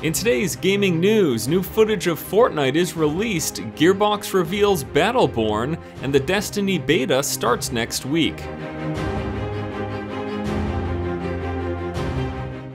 In today's gaming news, new footage of Fortnite is released, Gearbox reveals Battleborn, and the Destiny beta starts next week.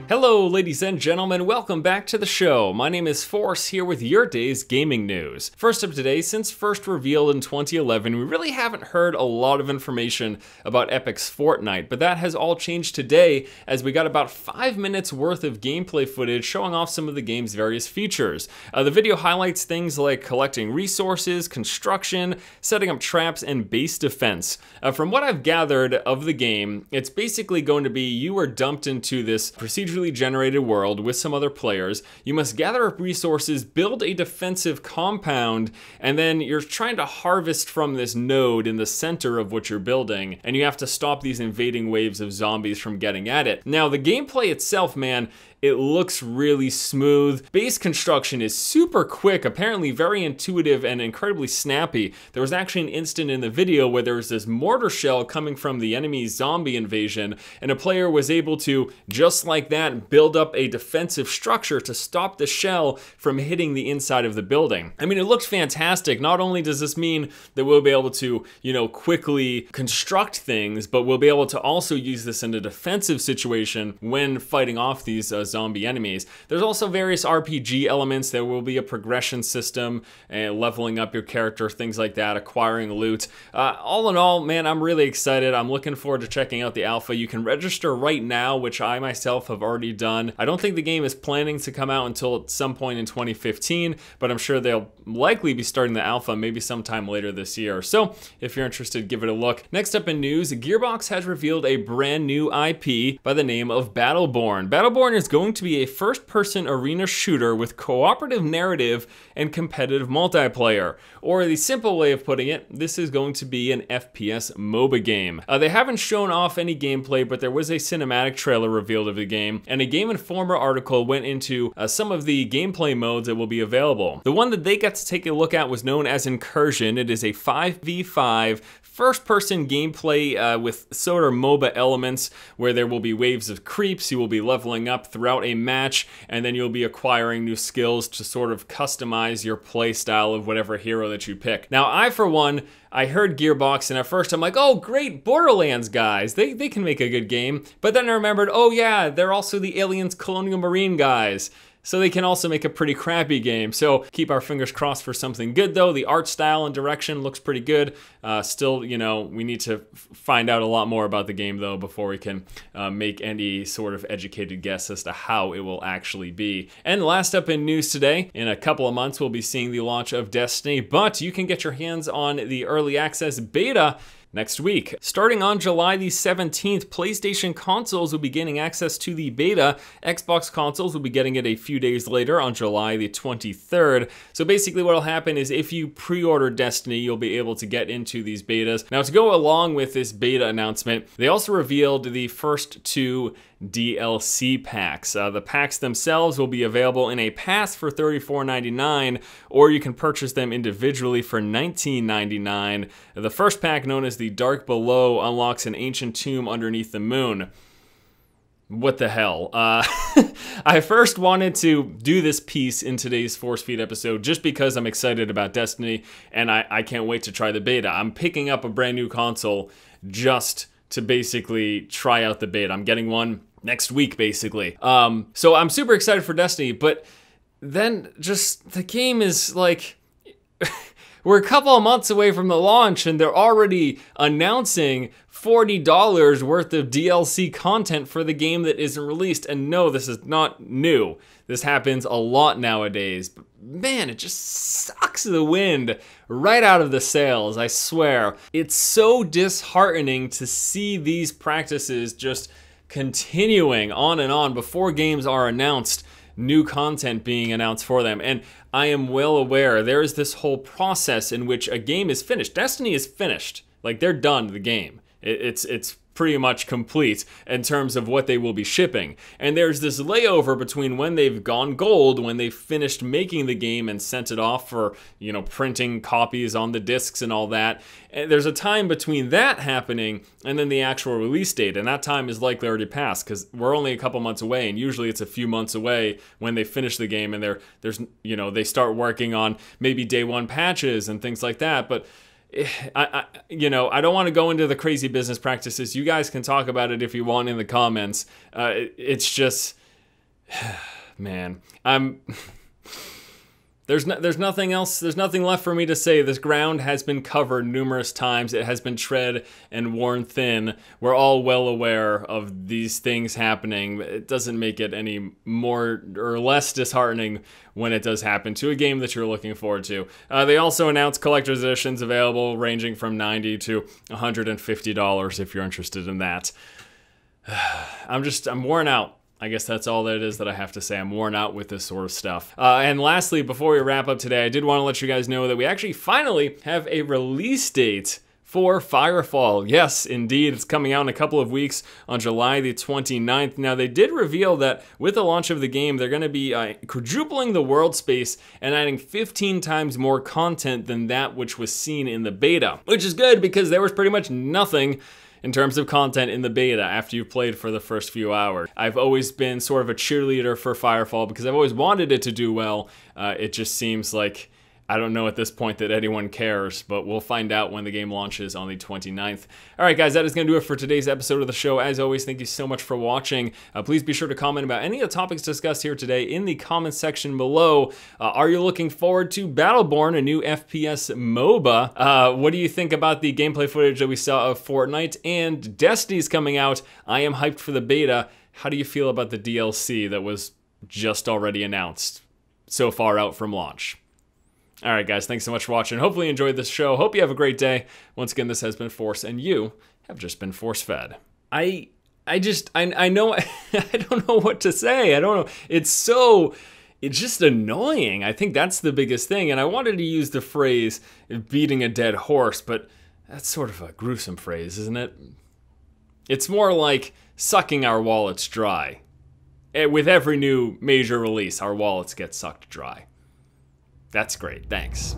Hello ladies and gentlemen, welcome back to the show. My name is Force, here with your day's gaming news. First up today, since first revealed in 2011, we really haven't heard a lot of information about Epic's Fortnite, but that has all changed today as we got about 5 minutes worth of gameplay footage showing off some of the game's various features. The video highlights things like collecting resources, construction, setting up traps, and base defense. From what I've gathered of the game, it's basically going to be you are dumped into this procedurally generated world with some other players. You must gather up resources, build a defensive compound, and then you're trying to harvest from this node in the center of what you're building, and you have to stop these invading waves of zombies from getting at it. Now, the gameplay itself, man, it looks really smooth. Base construction is super quick, apparently very intuitive and incredibly snappy. There was actually an instant in the video where there was this mortar shell coming from the enemy's zombie invasion, and a player was able to, just like that, build up a defensive structure to stop the shell from hitting the inside of the building. I mean, it looks fantastic. Not only does this mean that we'll be able to, quickly construct things, but we'll be able to also use this in a defensive situation when fighting off these zombie enemies. There's also various RPG elements. There will be a progression system, leveling up your character, things like that, acquiring loot. All in all, man, I'm really excited. I'm looking forward to checking out the alpha. You can register right now, which I myself have already done. I don't think the game is planning to come out until at some point in 2015, but I'm sure they'll likely be starting the alpha maybe sometime later this year. So if you're interested, give it a look. Next up in news, Gearbox has revealed a brand new IP by the name of Battleborn. Battleborn is going to be a first-person arena shooter with cooperative narrative and competitive multiplayer. Or the simple way of putting it, this is going to be an FPS MOBA game. They haven't shown off any gameplay, but there was a cinematic trailer revealed of the game, and a Game Informer article went into some of the gameplay modes that will be available. The one that they got to take a look at was known as Incursion. It is a 5v5 first-person gameplay with sort of MOBA elements where there will be waves of creeps, you will be leveling up throughout a match, and then you'll be acquiring new skills to sort of customize your play style of whatever hero that you pick. Now, I heard Gearbox, and at first I'm like, oh great, Borderlands guys, they can make a good game. But then I remembered, oh yeah, they're also the Aliens Colonial Marine guys, so they can also make a pretty crappy game. So keep our fingers crossed for something good though. The art style and direction looks pretty good. Still, we need to find out a lot more about the game though before we can make any sort of educated guess as to how it will actually be. And last up in news today, in a couple of months we'll be seeing the launch of Destiny, but you can get your hands on the early access beta next week. Starting on July the 17th, PlayStation consoles will be gaining access to the beta. Xbox consoles will be getting it a few days later on July the 23rd. So basically what will happen is if you pre-order Destiny, you'll be able to get into these betas. Now to go along with this beta announcement, they also revealed the first two DLC packs. The packs themselves will be available in a pass for $34.99, or you can purchase them individually for $19.99. The first pack, known as the Dark Below, unlocks an ancient tomb underneath the moon. What the hell? I first wanted to do this piece in today's Force Feed episode just because I'm excited about Destiny, and I can't wait to try the beta. I'm picking up a brand new console just to basically try out the beta. I'm getting one next week, basically. So I'm super excited for Destiny, but then just the game is like, we're a couple of months away from the launch and they're already announcing $40 worth of DLC content for the game that isn't released. And no, this is not new. This happens a lot nowadays. But man, it just sucks the wind right out of the sails, I swear. It's so disheartening to see these practices just continuing on and on before games are announced, new content being announced for them. And I am well aware there is this whole process in which a game is finished. Destiny is finished. Like, they're done, the game. It's pretty much complete in terms of what they will be shipping. And there's this layover between when they've gone gold, when they finished making the game and sent it off for, you know, printing copies on the discs and all that. And there's a time between that happening and then the actual release date, and that time is likely already passed because we're only a couple months away, and usually it's a few months away when they finish the game and there's you know, they start working on maybe day one patches and things like that. But you know, I don't want to go into the crazy business practices. You guys can talk about it if you want in the comments. It's just, man, there's nothing else. There's nothing left for me to say. This ground has been covered numerous times. It has been tread and worn thin. We're all well aware of these things happening. It doesn't make it any more or less disheartening when it does happen to a game that you're looking forward to. They also announced collector's editions available ranging from $90 to $150 if you're interested in that. I'm worn out. I guess that's all that it is that I have to say. I'm worn out with this sort of stuff. And lastly, before we wrap up today, I did want to let you guys know that we actually finally have a release date for Firefall. Yes, indeed, it's coming out in a couple of weeks on July the 29th. Now, they did reveal that with the launch of the game, they're going to be quadrupling the world space and adding 15 times more content than that which was seen in the beta, which is good because there was pretty much nothing in terms of content in the beta after you've played for the first few hours. I've always been sort of a cheerleader for Firefall because I've always wanted it to do well. It just seems like, I don't know at this point that anyone cares, but we'll find out when the game launches on the 29th. All right, guys, that is going to do it for today's episode of the show. As always, thank you so much for watching. Please be sure to comment about any of the topics discussed here today in the comment section below. Are you looking forward to Battleborn, a new FPS MOBA? What do you think about the gameplay footage that we saw of Fortnite? And Destiny's coming out. I am hyped for the beta. How do you feel about the DLC that was just already announced so far out from launch? All right, guys, thanks so much for watching. Hopefully you enjoyed this show. Hope you have a great day. Once again, this has been Force, and you have just been force-fed. I know, I don't know what to say. I don't know. It's just annoying. I think that's the biggest thing. And I wanted to use the phrase beating a dead horse, but that's sort of a gruesome phrase, isn't it? It's more like sucking our wallets dry. With every new major release, our wallets get sucked dry. That's great, thanks.